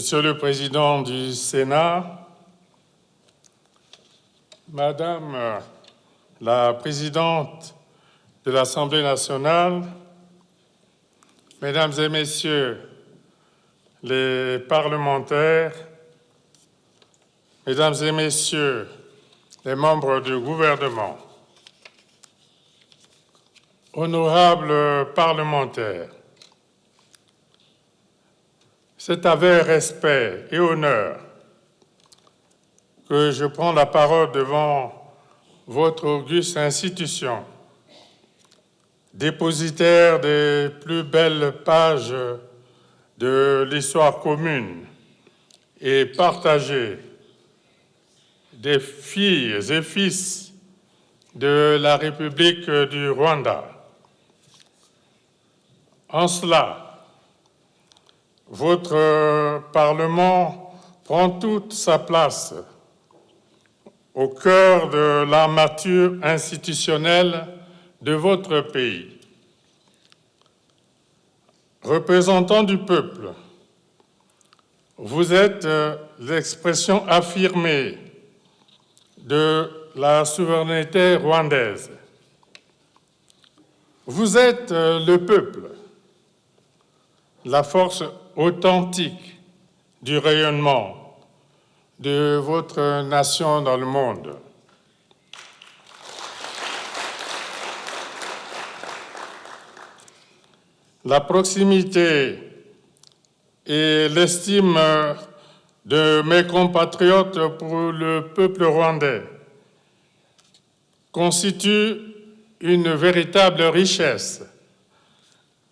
Monsieur le Président du Sénat, Madame la Présidente de l'Assemblée nationale, Mesdames et Messieurs les parlementaires, Mesdames et Messieurs les membres du gouvernement, honorables parlementaires, c'est avec respect et honneur que je prends la parole devant votre auguste institution, dépositaire des plus belles pages de l'histoire commune et partagée des filles et fils de la République du Rwanda. En cela, votre Parlement prend toute sa place au cœur de l'armature institutionnelle de votre pays. Représentant du peuple, vous êtes l'expression affirmée de la souveraineté rwandaise. Vous êtes le peuple, la force authentique du rayonnement de votre nation dans le monde. La proximité et l'estime de mes compatriotes pour le peuple rwandais constituent une véritable richesse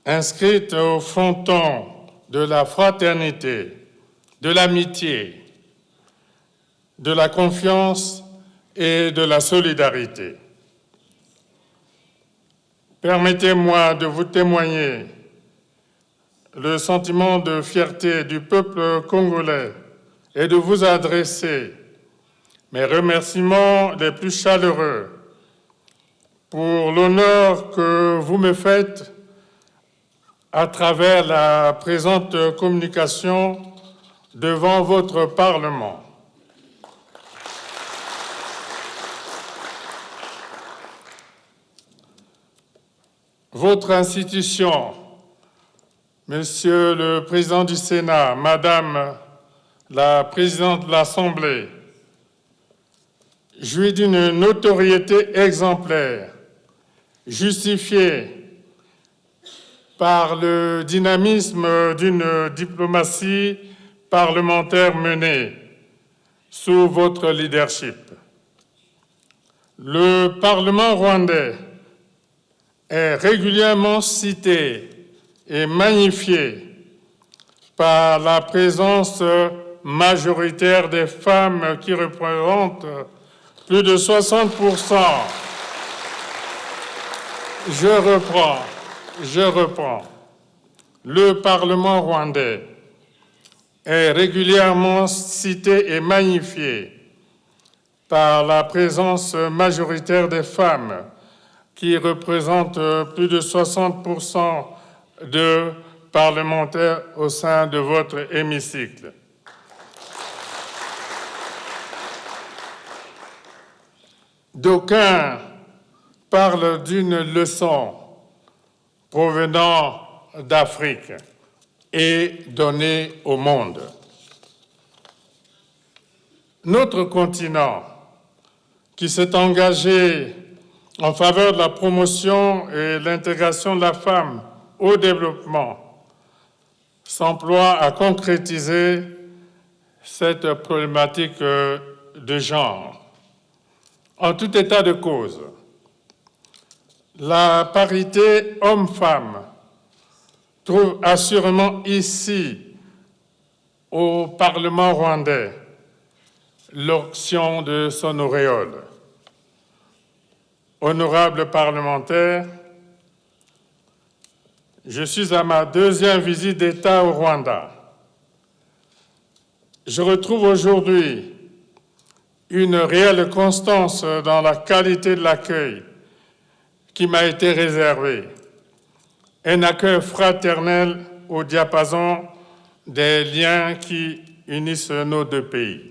inscrite au fronton de la fraternité, de l'amitié, de la confiance et de la solidarité. Permettez-moi de vous témoigner le sentiment de fierté du peuple congolais et de vous adresser mes remerciements les plus chaleureux pour l'honneur que vous me faites à travers la présente communication devant votre Parlement. Votre institution, Monsieur le Président du Sénat, Madame la Présidente de l'Assemblée, jouit d'une notoriété exemplaire, justifiée par le dynamisme d'une diplomatie parlementaire menée sous votre leadership. Le Parlement rwandais est régulièrement cité et magnifié par la présence majoritaire des femmes qui représentent plus de 60%. Je reprends. Le Parlement rwandais est régulièrement cité et magnifié par la présence majoritaire des femmes qui représentent plus de 60% de parlementaires au sein de votre hémicycle. D'aucuns parlent d'une leçon provenant d'Afrique et donnée au monde. Notre continent, qui s'est engagé en faveur de la promotion et l'intégration de la femme au développement, s'emploie à concrétiser cette problématique de genre. En tout état de cause, la parité homme-femme trouve assurément ici, au Parlement rwandais, l'onction de son auréole. Honorables parlementaires, je suis à ma deuxième visite d'État au Rwanda. Je retrouve aujourd'hui une réelle constance dans la qualité de l'accueil qui m'a été réservé, un accueil fraternel au diapason des liens qui unissent nos deux pays.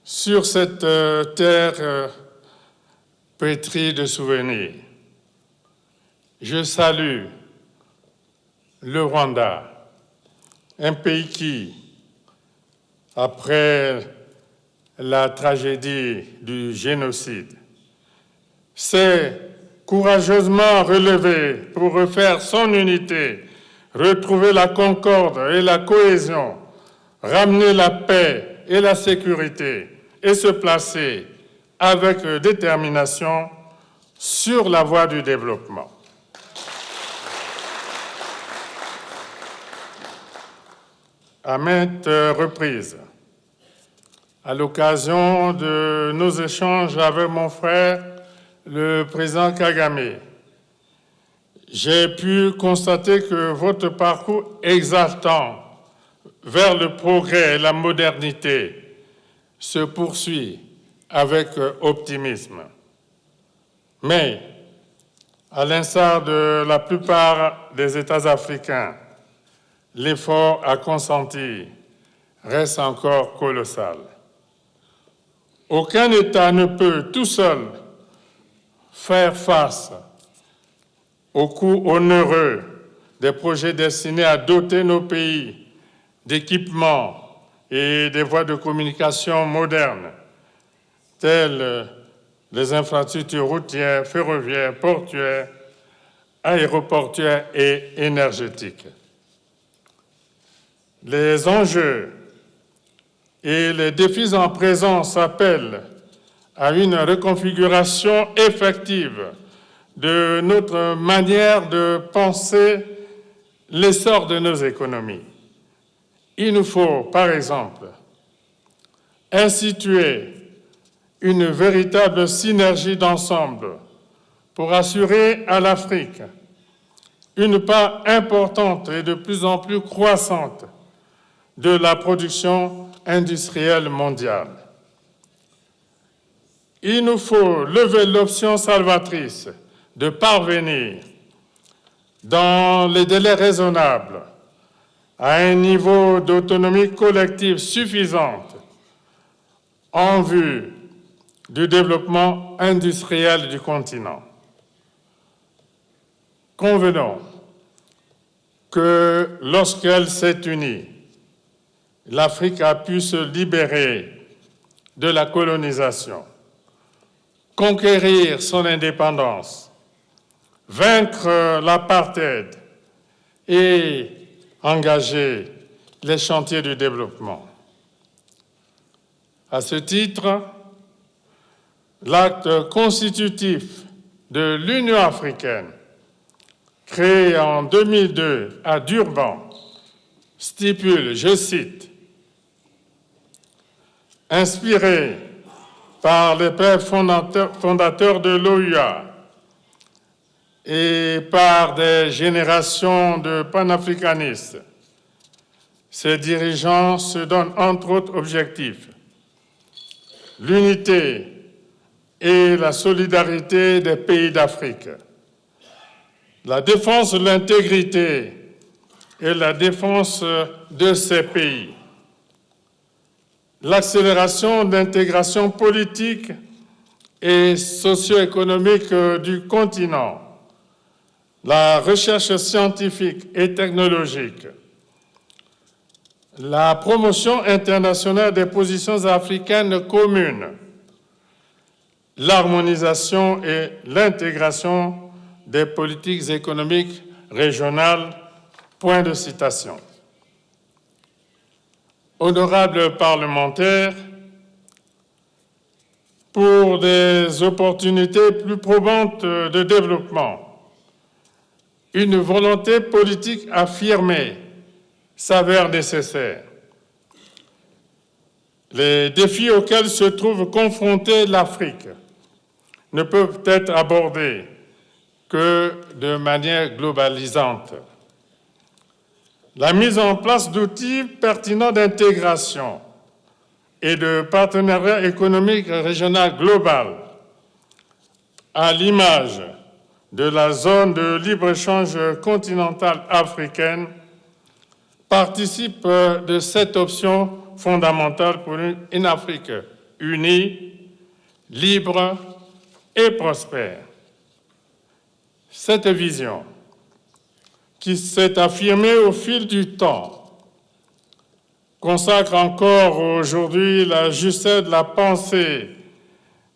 Sur cette terre pétrie de souvenirs, je salue le Rwanda, un pays qui, après la tragédie du génocide, s'est courageusement relevé pour refaire son unité, retrouver la concorde et la cohésion, ramener la paix et la sécurité et se placer avec détermination sur la voie du développement. À maintes reprises, à l'occasion de nos échanges avec mon frère, le président Kagame, j'ai pu constater que votre parcours exaltant vers le progrès et la modernité se poursuit avec optimisme. Mais, à l'instar de la plupart des États africains, l'effort à consentir reste encore colossal. Aucun État ne peut tout seul faire face au coût onéreux des projets destinés à doter nos pays d'équipements et des voies de communication modernes, telles les infrastructures routières, ferroviaires, portuaires, aéroportuaires et énergétiques. Les enjeux et les défis en présence appellent à une reconfiguration effective de notre manière de penser l'essor de nos économies. Il nous faut, par exemple, instituer une véritable synergie d'ensemble pour assurer à l'Afrique une part importante et de plus en plus croissante de la production industrielle mondiale. Il nous faut lever l'option salvatrice de parvenir, dans les délais raisonnables, à un niveau d'autonomie collective suffisante en vue du développement industriel du continent. Convenons que lorsqu'elle s'est unie, l'Afrique a pu se libérer de la colonisation, conquérir son indépendance, vaincre l'apartheid et engager les chantiers du développement. À ce titre, l'acte constitutif de l'Union africaine, créé en 2002 à Durban, stipule, je cite, « Inspiré par les pères fondateurs de l'OUA et par des générations de panafricanistes, ces dirigeants se donnent entre autres objectifs l'unité et la solidarité des pays d'Afrique, la défense de l'intégrité et la défense de ces pays, l'accélération de l'intégration politique et socio-économique du continent, la recherche scientifique et technologique, la promotion internationale des positions africaines communes, l'harmonisation et l'intégration des politiques économiques régionales. Point de citation. Honorables parlementaires, pour des opportunités plus probantes de développement, une volonté politique affirmée s'avère nécessaire. Les défis auxquels se trouve confrontée l'Afrique ne peuvent être abordés que de manière globalisante. La mise en place d'outils pertinents d'intégration et de partenariat économique régional global, à l'image de la zone de libre-échange continentale africaine participe de cette option fondamentale pour une Afrique unie, libre et prospère. Cette vision, qui s'est affirmée au fil du temps, consacre encore aujourd'hui la justesse de la pensée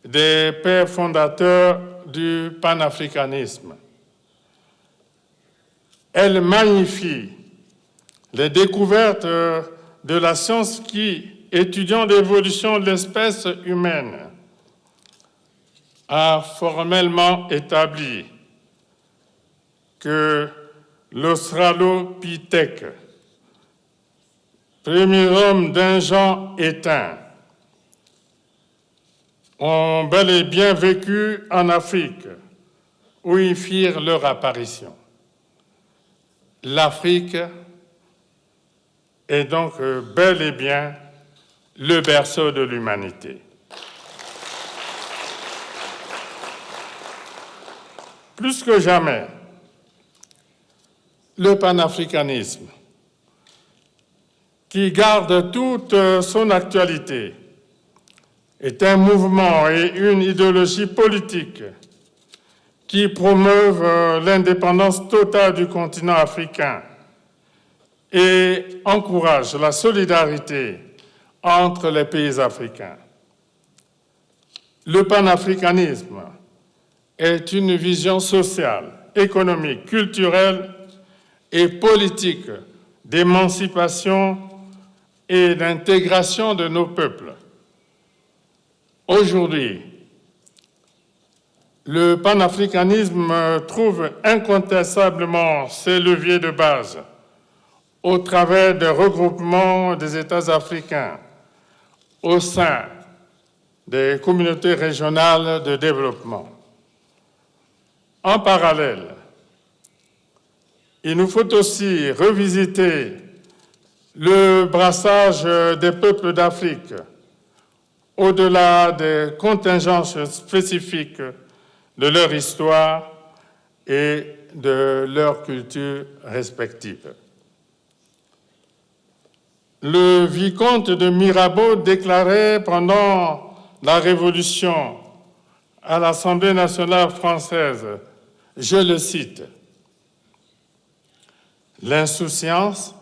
des pères fondateurs du panafricanisme. Elle magnifie les découvertes de la science qui, étudiant l'évolution de l'espèce humaine, a formellement établi que l'Australopithèque, premier homme d'un genre éteint, ont bel et bien vécu en Afrique, où ils firent leur apparition. L'Afrique est donc bel et bien le berceau de l'humanité. Plus que jamais, le panafricanisme, qui garde toute son actualité, est un mouvement et une idéologie politique qui promeuvent l'indépendance totale du continent africain et encourage la solidarité entre les pays africains. Le panafricanisme est une vision sociale, économique, culturelle et politique d'émancipation et d'intégration de nos peuples. Aujourd'hui, le panafricanisme trouve incontestablement ses leviers de base au travers des regroupements des États africains au sein des communautés régionales de développement. En parallèle, il nous faut aussi revisiter le brassage des peuples d'Afrique au-delà des contingences spécifiques de leur histoire et de leur culture respective. Le vicomte de Mirabeau déclarait pendant la Révolution à l'Assemblée nationale française, je le cite, « L'insouciance,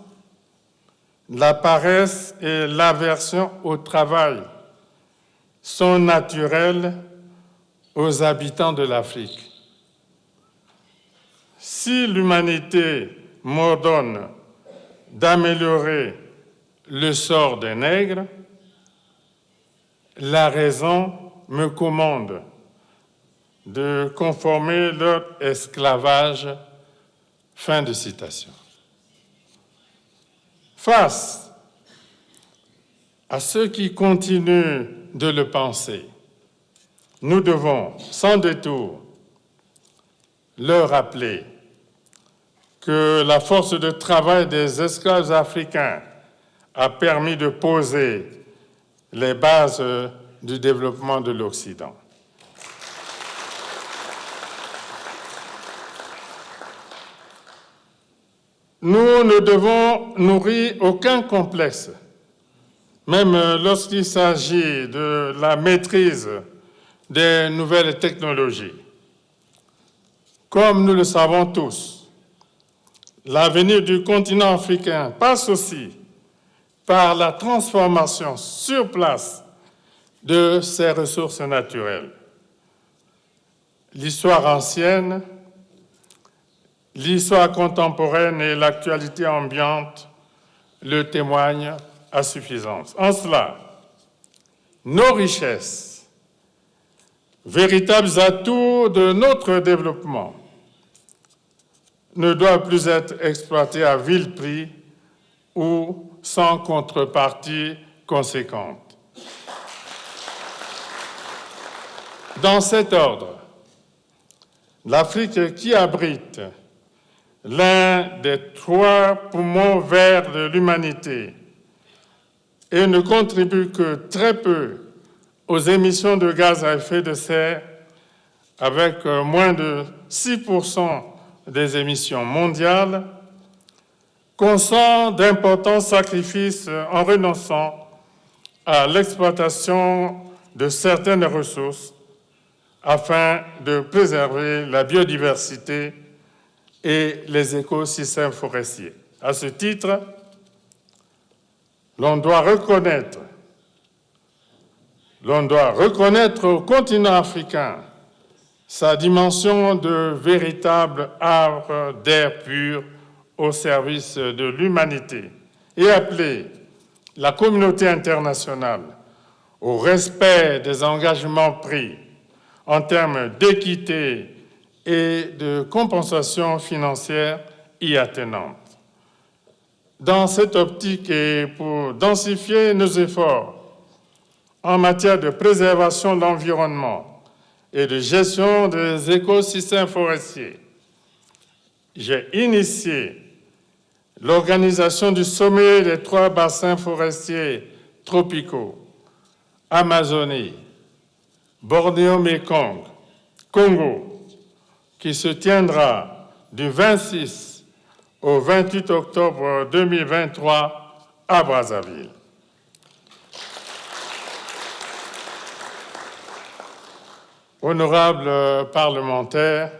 la paresse et l'aversion au travail sont naturelles aux habitants de l'Afrique. Si l'humanité m'ordonne d'améliorer le sort des nègres, la raison me commande de conformer leur esclavage. » Fin de citation. Face à ceux qui continuent de le penser, nous devons, sans détour, leur rappeler que la force de travail des esclaves africains a permis de poser les bases du développement de l'Occident. Nous ne devons nourrir aucun complexe, même lorsqu'il s'agit de la maîtrise des nouvelles technologies. Comme nous le savons tous, l'avenir du continent africain passe aussi par la transformation sur place de ses ressources naturelles. L'histoire ancienne, l'histoire contemporaine et l'actualité ambiante le témoignent à suffisance. En cela, nos richesses, véritables atouts de notre développement, ne doivent plus être exploités à vil prix ou sans contrepartie conséquente. Dans cet ordre, l'Afrique, qui abrite l'un des 3 poumons verts de l'humanité et ne contribue que très peu aux émissions de gaz à effet de serre, avec moins de 6% des émissions mondiales, consent d'importants sacrifices en renonçant à l'exploitation de certaines ressources afin de préserver la biodiversité et les écosystèmes forestiers. À ce titre, l'on doit reconnaître au continent africain sa dimension de véritable arbre d'air pur au service de l'humanité et appeler la communauté internationale au respect des engagements pris en termes d'équité et de compensation financière y attenante. Dans cette optique et pour densifier nos efforts en matière de préservation de l'environnement et de gestion des écosystèmes forestiers, j'ai initié l'organisation du sommet des 3 bassins forestiers tropicaux, Amazonie, Bornéo-Mékong, Congo, qui se tiendra du 26 au 28 octobre 2023 à Brazzaville. Honorables parlementaires,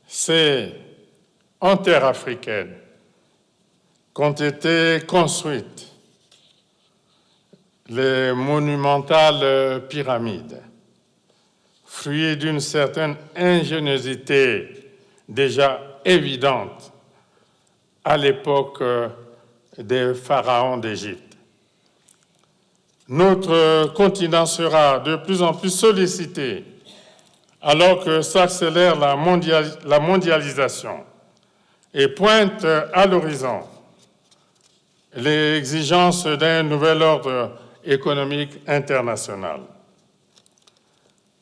c'est en terre africaine qu'ont été construites les monumentales pyramides, fruits d'une certaine ingéniosité déjà évidente à l'époque des pharaons d'Égypte. Notre continent sera de plus en plus sollicité alors que s'accélère la mondialisation et pointe à l'horizon les exigences d'un nouvel ordre économique international.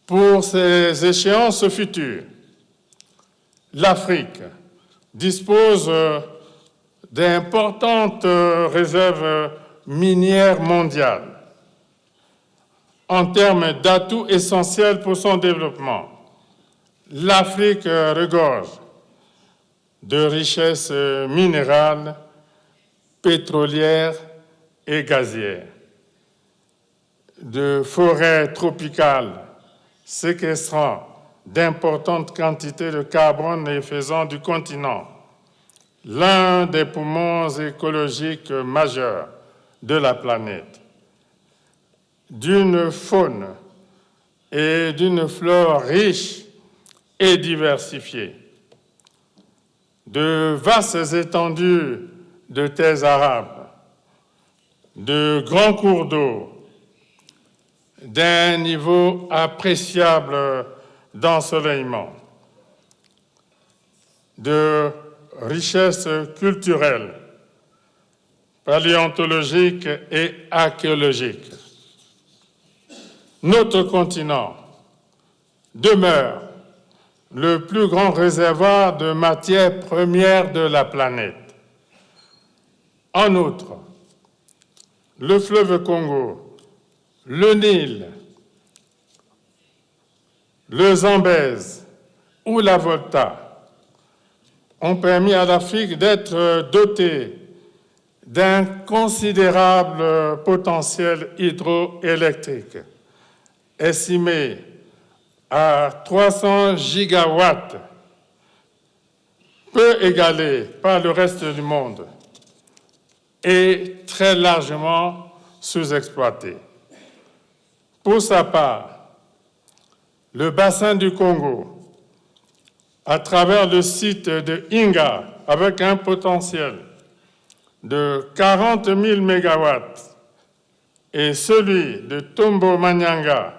Pour ces échéances futures, l'Afrique dispose d'importantes réserves minières mondiales en termes d'atouts essentiels pour son développement. L'Afrique regorge de richesses minérales, pétrolières et gazières, de forêts tropicales séquestrant d'importantes quantités de carbone et faisant du continent l'un des poumons écologiques majeurs de la planète, d'une faune et d'une flore riches et diversifiées, de vastes étendues de terres arables, de grands cours d'eau, d'un niveau appréciable d'ensoleillement, de richesses culturelles, paléontologiques et archéologiques. Notre continent demeure le plus grand réservoir de matières premières de la planète. En outre, le fleuve Congo, le Nil, le Zambèze ou la Volta ont permis à l'Afrique d'être dotée d'un considérable potentiel hydroélectrique, estimé à 300 gigawatts, peu égalé par le reste du monde et très largement sous-exploité. Pour sa part, le bassin du Congo, à travers le site de Inga, avec un potentiel de 40 000 mégawatts, et celui de Tombo-Manyanga,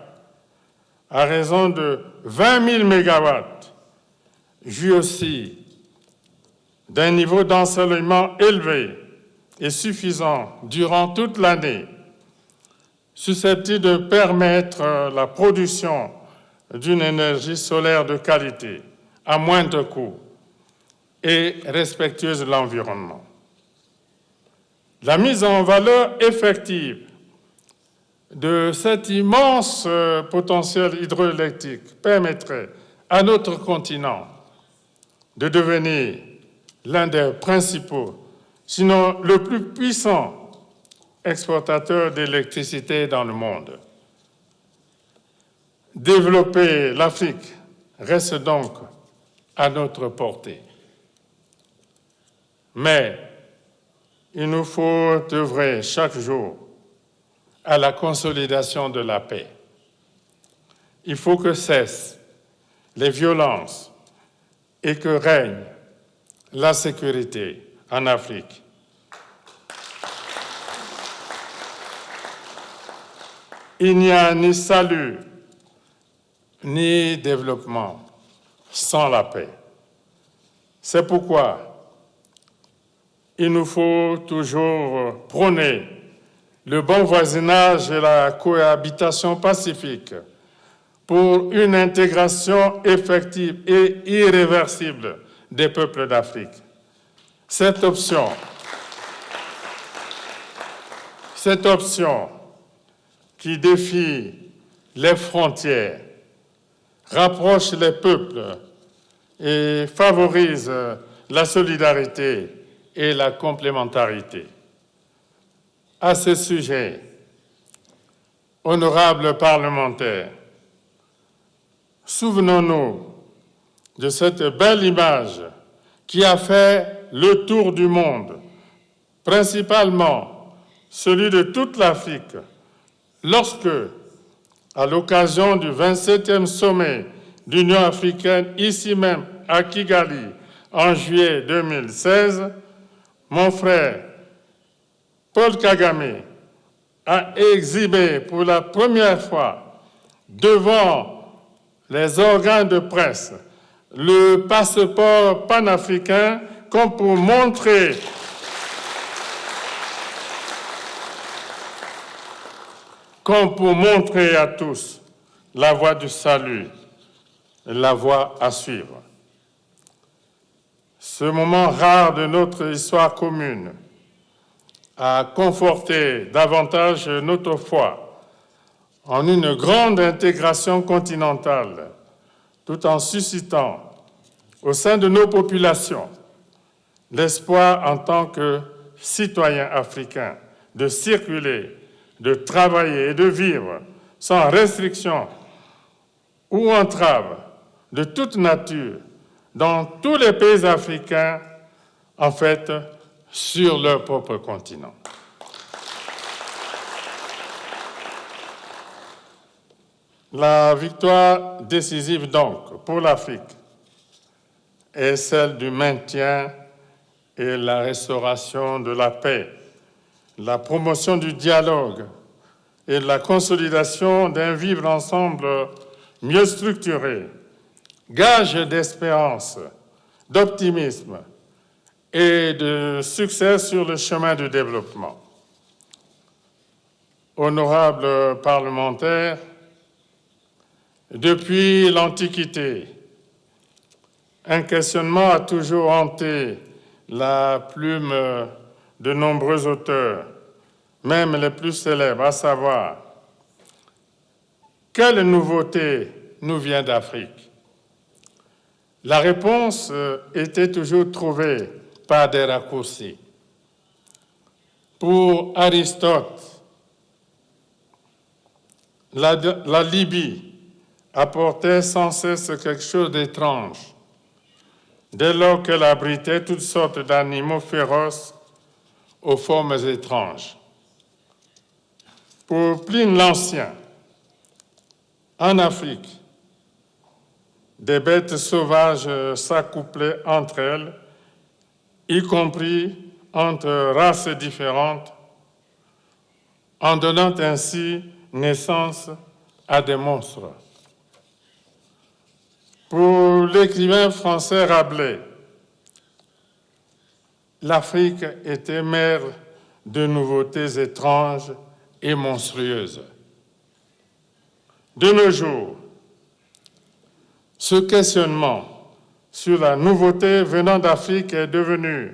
à raison de 20 000 mégawatts, jouit aussi d'un niveau d'ensoleillement élevé et suffisant durant toute l'année, susceptible de permettre la production d'une énergie solaire de qualité, à moindre coût et respectueuse de l'environnement. La mise en valeur effective de cet immense potentiel hydroélectrique permettrait à notre continent de devenir l'un des principaux, sinon le plus puissant exportateur d'électricité dans le monde. Développer l'Afrique reste donc à notre portée. Mais il nous faut œuvrer chaque jour à la consolidation de la paix. Il faut que cessent les violences et que règne la sécurité en Afrique. Il n'y a ni salut ni développement sans la paix. C'est pourquoi il nous faut toujours prôner le bon voisinage et la cohabitation pacifique pour une intégration effective et irréversible des peuples d'Afrique. Cette option qui défie les frontières, rapproche les peuples et favorise la solidarité et la complémentarité. À ce sujet, honorables parlementaires, souvenons-nous de cette belle image qui a fait le tour du monde, principalement celui de toute l'Afrique, lorsque, à l'occasion du 27e sommet d'Union africaine, ici même à Kigali, en juillet 2016, mon frère Paul Kagame a exhibé pour la première fois devant les organes de presse le passeport panafricain comme pour montrer à tous la voie du salut, la voie à suivre. Ce moment rare de notre histoire commune a conforté davantage notre foi en une grande intégration continentale, tout en suscitant au sein de nos populations l'espoir en tant que citoyens africains de circuler, de travailler et de vivre sans restriction ou entrave de toute nature dans tous les pays africains, en fait, sur leur propre continent. La victoire décisive donc pour l'Afrique est celle du maintien et la restauration de la paix, la promotion du dialogue et la consolidation d'un vivre ensemble mieux structuré, gage d'espérance, d'optimisme et de succès sur le chemin du développement. Honorables parlementaires, depuis l'Antiquité, un questionnement a toujours hanté la plume de nombreux auteurs, même les plus célèbres, à savoir quelle nouveauté nous vient d'Afrique? La réponse était toujours trouvée par des raccourcis. Pour Aristote, la Libye apportait sans cesse quelque chose d'étrange, dès lors qu'elle abritait toutes sortes d'animaux féroces aux formes étranges. Pour Pline l'Ancien, en Afrique, des bêtes sauvages s'accouplaient entre elles, y compris entre races différentes, en donnant ainsi naissance à des monstres. Pour l'écrivain français Rabelais, l'Afrique était mère de nouveautés étranges et monstrueuses. De nos jours, ce questionnement sur la nouveauté venant d'Afrique est devenu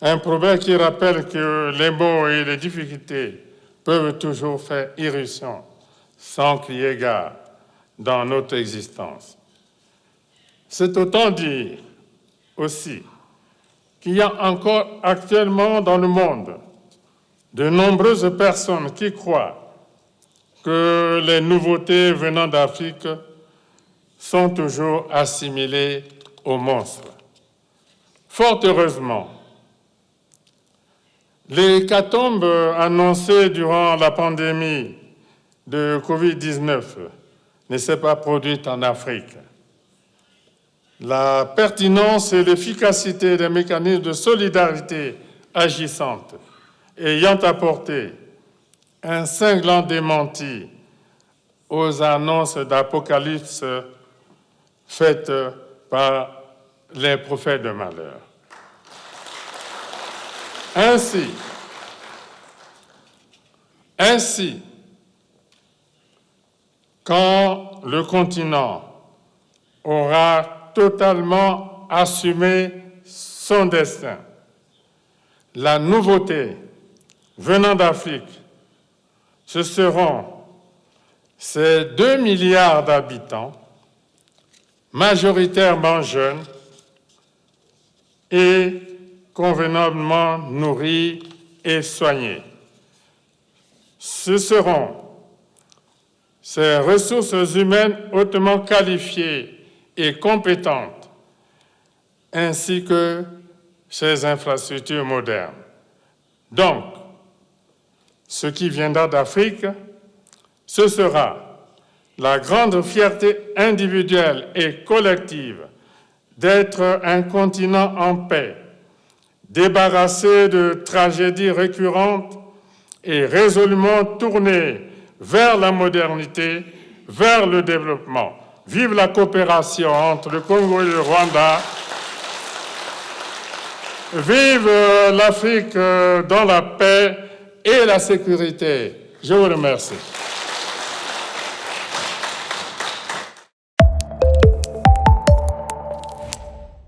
un proverbe qui rappelle que les maux et les difficultés peuvent toujours faire irruption sans crier gare dans notre existence. C'est autant dire aussi qu'il y a encore actuellement dans le monde de nombreuses personnes qui croient que les nouveautés venant d'Afrique sont toujours assimilées aux monstres. Fort heureusement, l'hécatombe annoncée durant la pandémie de Covid-19 ne s'est pas produite en Afrique. La pertinence et l'efficacité des mécanismes de solidarité agissantes ayant apporté un cinglant démenti aux annonces d'apocalypse faites par les prophètes de malheur. Ainsi, quand le continent aura totalement assumé son destin, la nouveauté venant d'Afrique, ce seront ces 2 milliards d'habitants, majoritairement jeunes et convenablement nourris et soignés. Ce seront ces ressources humaines hautement qualifiées et compétentes, ainsi que ces infrastructures modernes. Donc, ce qui viendra d'Afrique, ce sera la grande fierté individuelle et collective d'être un continent en paix, débarrassé de tragédies récurrentes et résolument tourné vers la modernité, vers le développement. Vive la coopération entre le Congo et le Rwanda. Vive l'Afrique dans la paix et la sécurité. Je vous remercie.